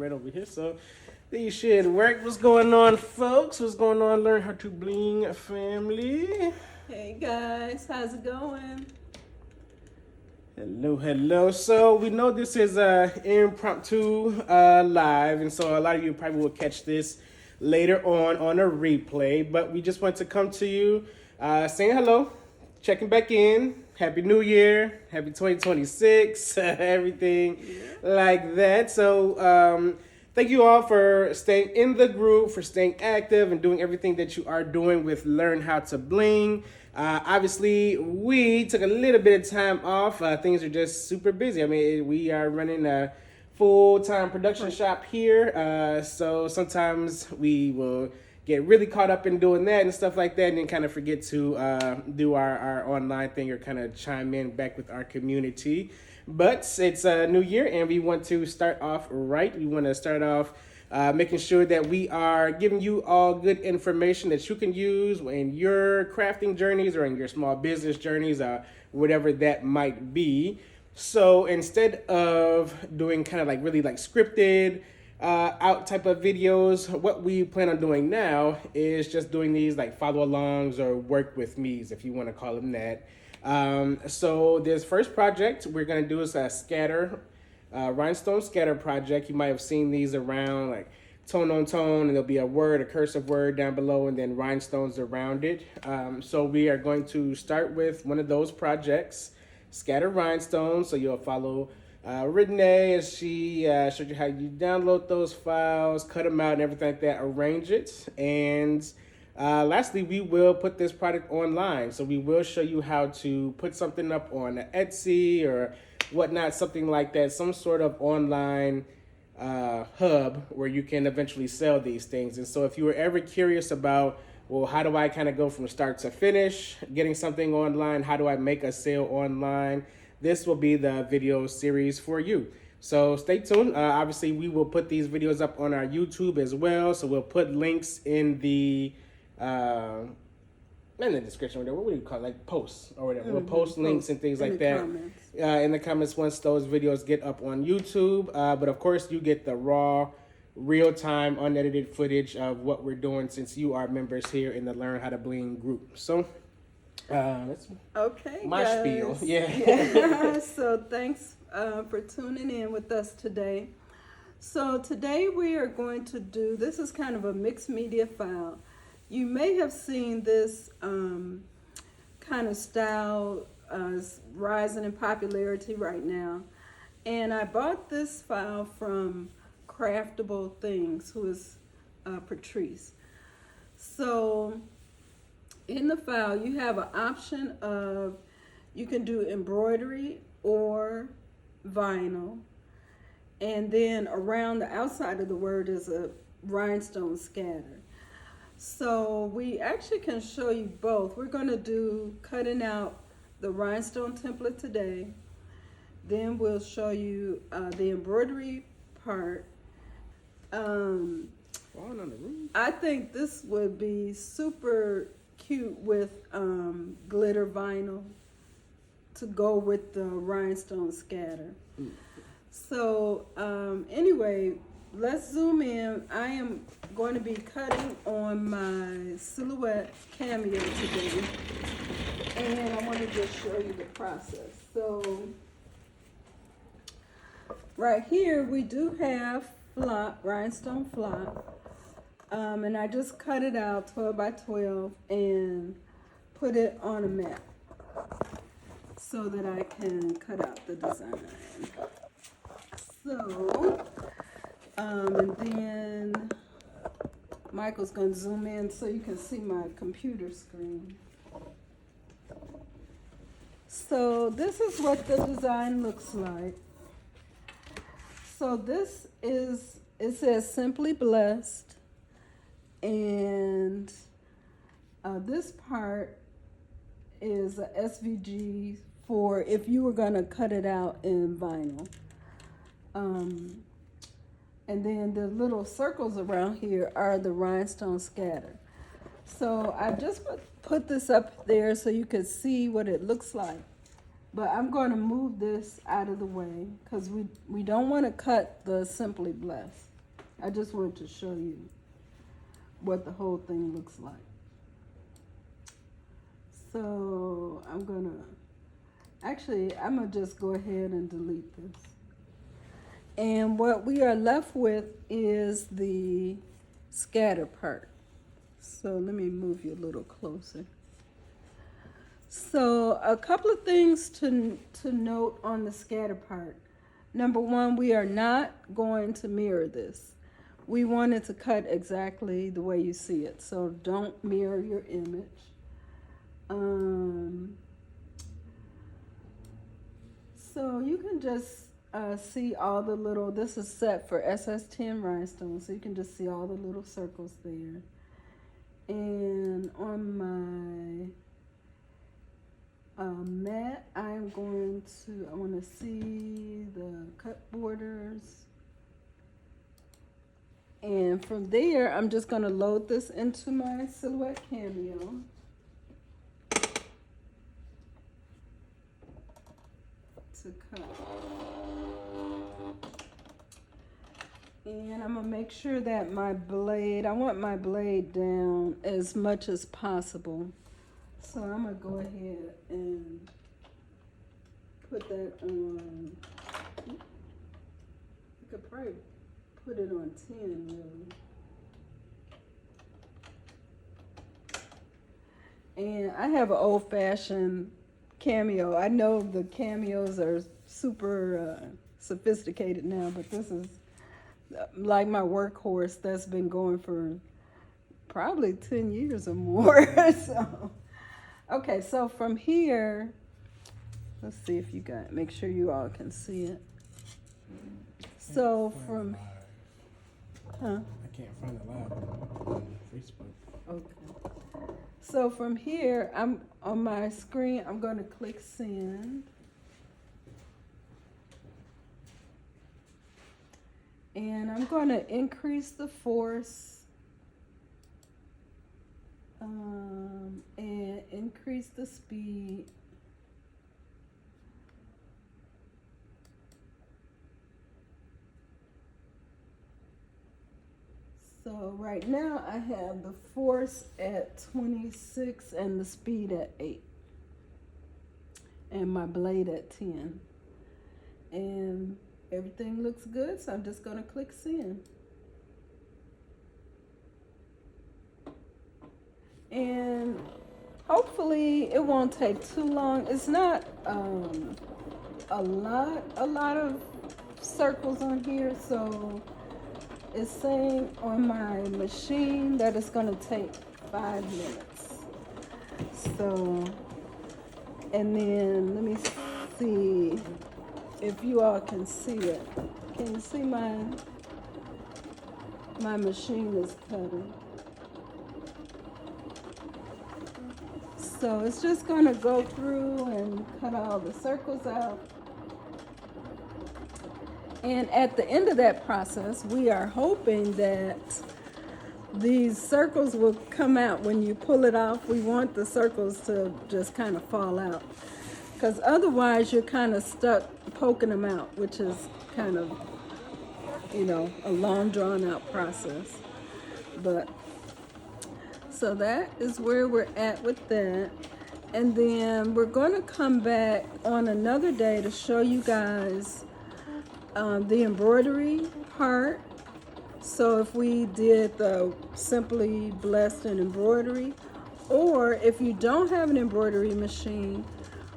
right over here. So these should work. What's going on, folks? What's going on? Learn how to bling, family. Hey guys, how's it going? Hello, hello. So we know this is impromptu live, and so a lot of you probably will catch this later on a replay. But we just want to come to you, saying hello, checking back in. Happy New Year, happy 2026, everything like that. So thank you all for staying in the group, for staying active, and doing everything that you are doing with Learn How to Bling. Obviously, we took a little bit of time off. Things are just super busy. I mean, we are running a full-time production shop here. So sometimes we will get really caught up in doing that and stuff like that, and then kind of forget to do our online thing or kind of chime in back with our community. But it's a new year, and we want to start off right. We want to start off making sure that we are giving you all good information that you can use in your crafting journeys or in your small business journeys, whatever that might be. So instead of doing kind of like really like scripted out type of videos, what we plan on doing now is just doing these like follow alongs or work with me's, if you want to call them that. So this first project we're going to do is a scatter, rhinestone scatter project. You might have seen these around like tone on tone, and there'll be a word, a cursive word down below, and then rhinestones around it. So we are going to start with one of those projects, scatter rhinestones. So you'll follow Renee as she showed you how you download those files, cut them out and everything like that, arrange it. And lastly, we will put this product online. So we will show you how to put something up on Etsy or whatnot, something like that, some sort of online hub where you can eventually sell these things. And so if you were ever curious about, well, how do I kind of go from start to finish, getting something online, how do I make a sale online, this will be the video series for you. So stay tuned. Obviously, we will put these videos up on our YouTube as well. So we'll put links in the description, or whatever. What do you call it? Like posts or whatever. We'll post links and things like that in the comments once those videos get up on YouTube. But of course, you get the raw, real-time, unedited footage of what we're doing since you are members here in the Learn How to Bling group. So that's my guys. spiel. Yeah. So thanks for tuning in with us today. So today we are going to do, this is kind of a mixed media file. You may have seen this kind of style rising in popularity right now. And I bought this file from Craftable Things, who is Patrice. So in the file, you have an option of, you can do embroidery or vinyl. And then around the outside of the word is a rhinestone scatter. So we actually can show you both. We're going to do cutting out the rhinestone template today. Then we'll show you the embroidery part. I think this would be super cute with glitter vinyl to go with the rhinestone scatter. So anyway, let's zoom in. I am going to be cutting on my Silhouette Cameo today, and I want to just show you the process. So right here we do have flop, rhinestone flop, and I just cut it out 12 by 12 and put it on a mat so that I can cut out the design. So and then Michael's going to zoom in so you can see my computer screen. So this is what the design looks like. So this is, it says Simply Blessed, and this part is a SVG for if you were going to cut it out in vinyl. And then the little circles around here are the rhinestone scatter. So I just put this up there so you could see what it looks like. But I'm going to move this out of the way because we don't want to cut the Simply Blessed. I just wanted to show you what the whole thing looks like. So I'm gonna just go ahead and delete this. And what we are left with is the scatter part. So let me move you a little closer. So a couple of things to note on the scatter part. Number one, we are not going to mirror this. We want it to cut exactly the way you see it. So don't mirror your image. So you can just see all the little, this is set for SS10 rhinestones, so you can just see all the little circles there. And on my mat, I want to see the cut borders. And from there, I'm just going to load this into my Silhouette Cameo. To cut. And I'm going to make sure that my blade, I want my blade down as much as possible. So I'm going to go ahead and put that on. I could probably put it on 10 really. And I have an old-fashioned Cameo. I know the Cameos are super sophisticated now, but this is like my workhorse that's been going for probably 10 years or more. So, okay, so from here, let's see if you got, make sure you all can see it. So from, I can't find it live on Facebook. okay. So from here, I'm on my screen, I'm going to click send. And I'm going to increase the force and increase the speed. So right now I have the force at 26 and the speed at 8. And my blade at 10. And everything looks good, so I'm just going to click send. And hopefully it won't take too long. It's not a lot of circles on here, so it's saying on my machine that it's going to take 5 minutes. So, and then let me see if you all can see it. Can you see my machine is cutting? So it's just going to go through and cut all the circles out. And at the end of that process, we are hoping that these circles will come out. When you pull it off, we want the circles to just kind of fall out. Because otherwise, you're kind of stuck poking them out, which is kind of, you know, a long, drawn-out process. But, so that is where we're at with that. And then we're going to come back on another day to show you guys the embroidery part. So if we did the Simply Blessed in embroidery, or if you don't have an embroidery machine,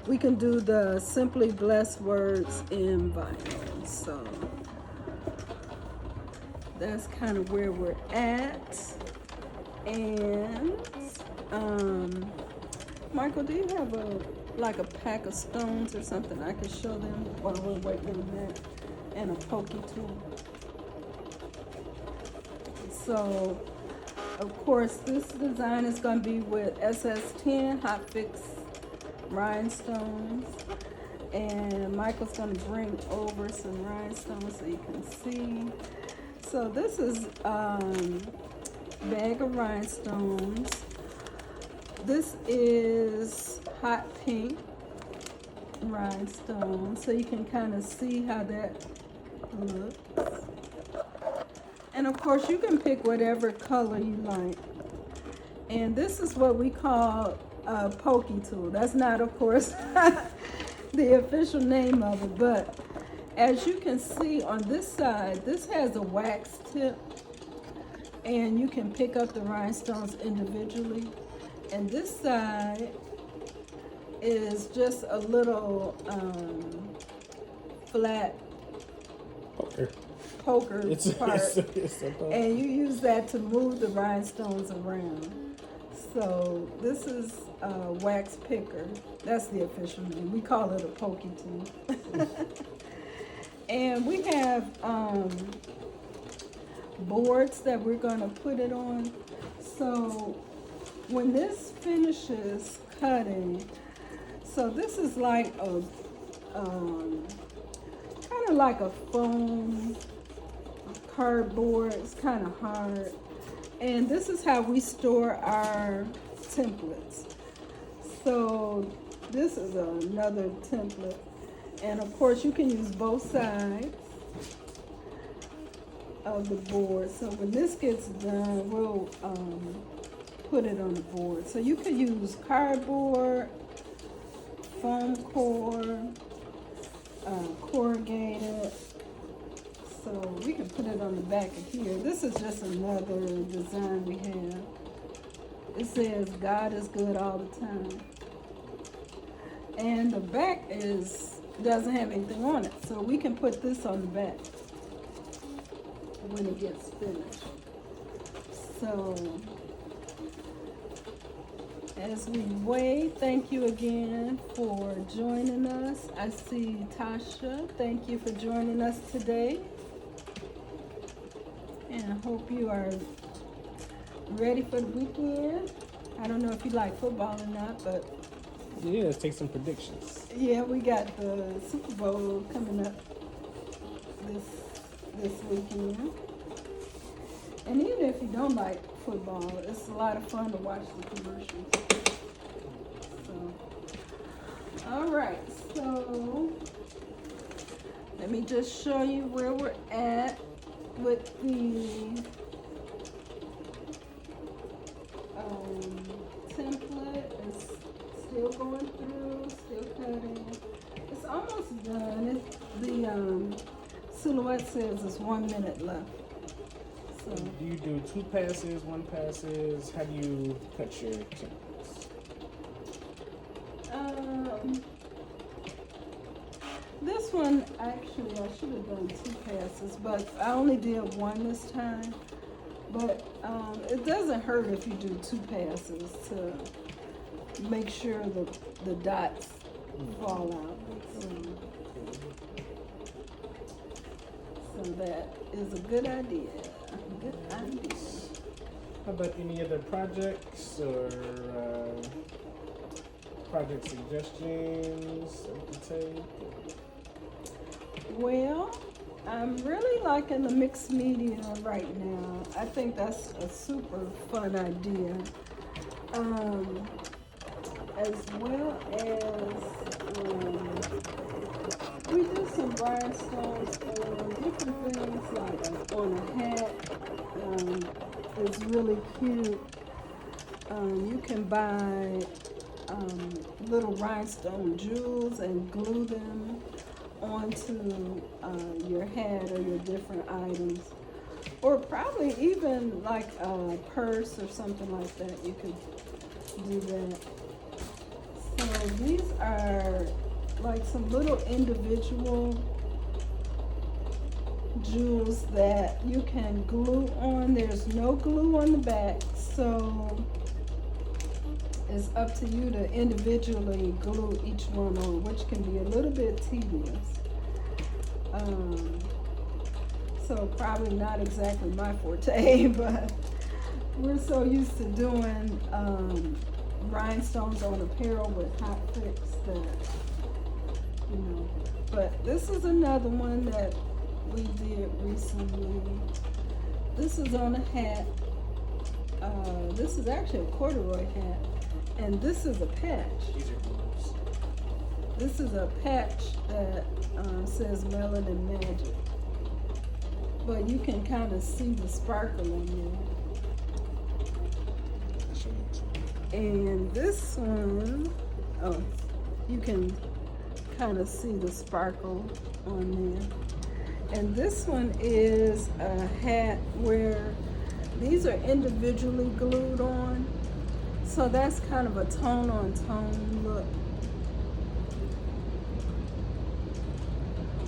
we can do the Simply Blessed words in vinyl. So that's kind of where we're at. And Michael, do you have a pack of stones or something I can show them while we're waiting on that? And a pokey tool. So, of course, this design is going to be with SS10 Hot Fix rhinestones. And Michael's going to bring over some rhinestones so you can see. So this is bag of rhinestones. This is hot pink rhinestones, so you can kind of see how that looks. And of course you can pick whatever color you like. And this is what we call a pokey tool. That's not, of course, the official name of it, but as you can see on this side, this has a wax tip, and you can pick up the rhinestones individually. And this side is just a little flat poker part, and you use that to move the rhinestones around. So this is a wax picker. That's the official name. We call it a pokey tool. And we have boards that we're going to put it on. So when this finishes cutting, so this is like a kind of like a foam cardboard. It's kind of hard. And this is how we store our templates. So this is another template. And of course you can use both sides of the board. So when this gets done, we'll put it on the board. So you could use cardboard, foam core, corrugated. So we can put it on the back of here. This is just another design we have. It says God is good all the time. And the back doesn't have anything on it. So we can put this on the back when it gets finished. So as we wait, thank you again for joining us. I see Tasha. Thank you for joining us today. And I hope you are ready for the weekend. I don't know if you like football or not, but yeah, let's take some predictions. yeah, we got the Super Bowl coming up this weekend. And even if you don't like football, it's a lot of fun to watch the commercials. So, all right, so let me just show you where we're at with the template. It's still going through, still cutting. It's almost done. The silhouette says it's 1 minute left. So do you do 2 passes, 1 passes? How do you cut your templates? This one, actually, I should have done 2 passes, but I only did 1 this time. But it doesn't hurt if you do 2 passes to make sure the dots fall out. So that is a good idea. Good idea. How about any other projects or project suggestions that we can take? Well, I'm really liking the mixed media right now. I think that's a super fun idea. As well as we do some rhinestones on different things, like on a hat. It's really cute. You can buy little rhinestone jewels and glue them onto your hat or your different items, or probably even like a purse or something like that. You could do that. So these are like some little individual jewels that you can glue on. There's no glue on the back, so it's up to you to individually glue each one on, which can be a little bit tedious. So probably not exactly my forte, but we're so used to doing rhinestones on apparel with hot fix that, you know. But this is another one that we did recently. This is on a hat. This is actually a corduroy hat, and this is a patch. These are gloves. This is a patch that says Melanin Magic. but you can kind of see the sparkle in there. And this one, oh, you can kind of see the sparkle on there. And this one is a hat where these are individually glued on. So that's kind of a tone on tone look.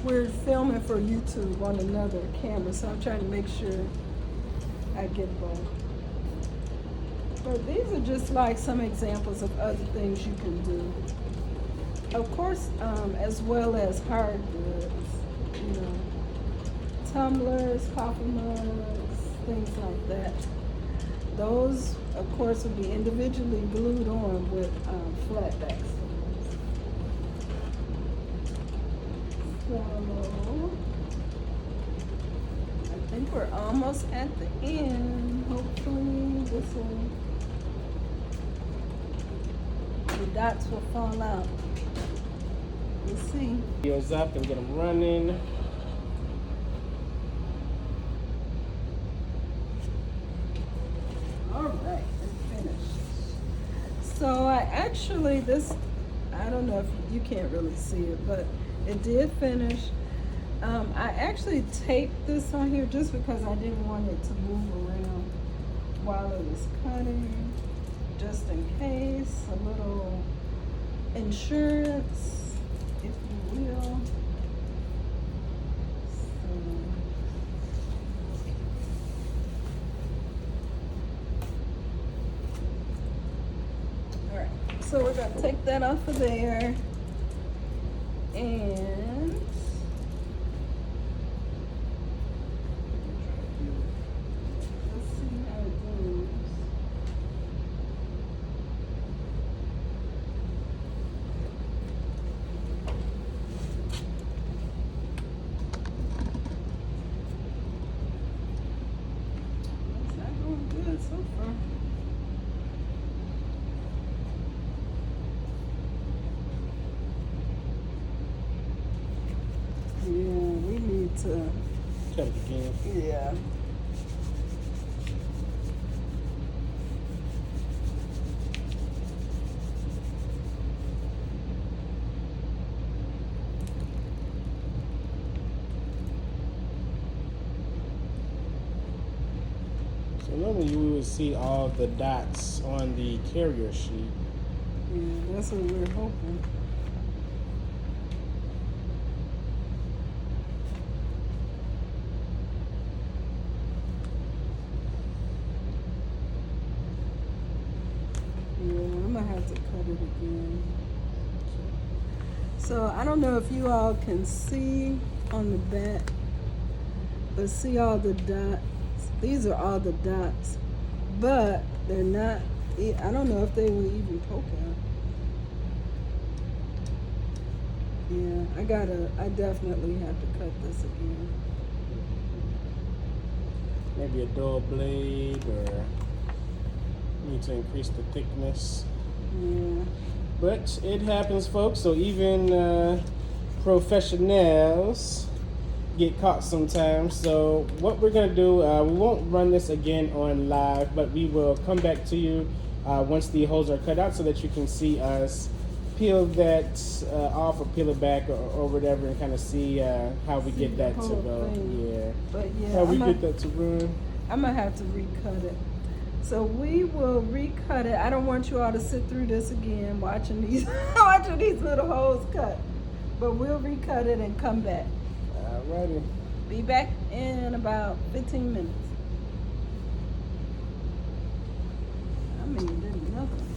We're filming for YouTube on another camera, so I'm trying to make sure I get both. But these are just like some examples of other things you can do. Of course, as well as hard goods, you know, tumblers, coffee mugs, things like that. Those, of course, would be individually glued on with flat back sleeves. So, I think we're almost at the end. Hopefully this will, the dots will fall out. We'll see. Videos up and get them running. All right, I'm finished. So I actually, I don't know if you can't really see it, but it did finish. I actually taped this on here just because I didn't want it to move around while it was cutting, just in case, a little insurance, if you will. So we're gonna take that off of there, and let's see how it goes. It's not going good so far. Yeah, we need to. Cut it again. Yeah. So normally you would see all the dots on the carrier sheet. Yeah, that's what we're hoping. Yeah, I'm gonna have to cut it again. So I don't know if you all can see on the back, but see all the dots. These are all the dots, but they're not. I don't know if they will even poke out. Yeah, I definitely have to cut this again. Maybe a dull blade, or need to increase the thickness. Yeah. But it happens, folks. So even professionals get caught sometimes. So what we're gonna do, we won't run this again on live, but we will come back to you once the holes are cut out, so that you can see us peel that off or peel it back or whatever, and kind of see how we get that to whole go. thing. Yeah. But yeah, How we get that to run. I'm gonna have to recut it. So we will recut it. I don't want you all to sit through this again, watching these watching these little holes cut. But we'll recut it and come back. Alrighty. Be back in about 15 minutes. I mean, there's nothing.